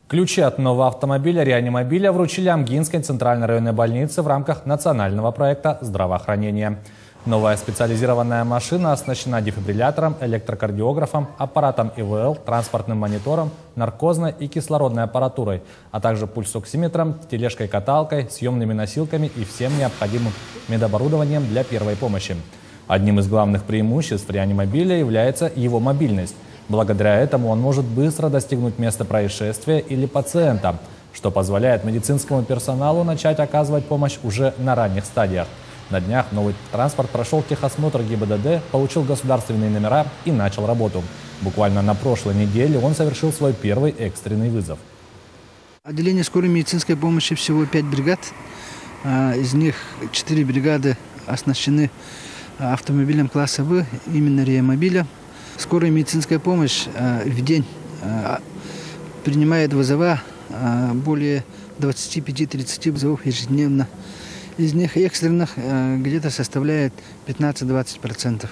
Ключи от нового автомобиля «Реанимобиля» вручили Амгинской центральной районной больнице в рамках национального проекта здравоохранения. Новая специализированная машина оснащена дефибриллятором, электрокардиографом, аппаратом ИВЛ, транспортным монитором, наркозной и кислородной аппаратурой, а также пульсоксиметром, тележкой-каталкой, съемными носилками и всем необходимым медоборудованием для первой помощи. Одним из главных преимуществ «Реанимобиля» является его мобильность. Благодаря этому он может быстро достигнуть места происшествия или пациента, что позволяет медицинскому персоналу начать оказывать помощь уже на ранних стадиях. На днях новый транспорт прошел техосмотр ГИБДД, получил государственные номера и начал работу. Буквально на прошлой неделе он совершил свой первый экстренный вызов. Отделение скорой медицинской помощи всего 5 бригад. Из них 4 бригады оснащены автомобилем класса В, именно «Реанимобиля». Скорая медицинская помощь в день принимает вызова более 25-30 вызовов ежедневно. Из них экстренных где-то составляет 15-20%.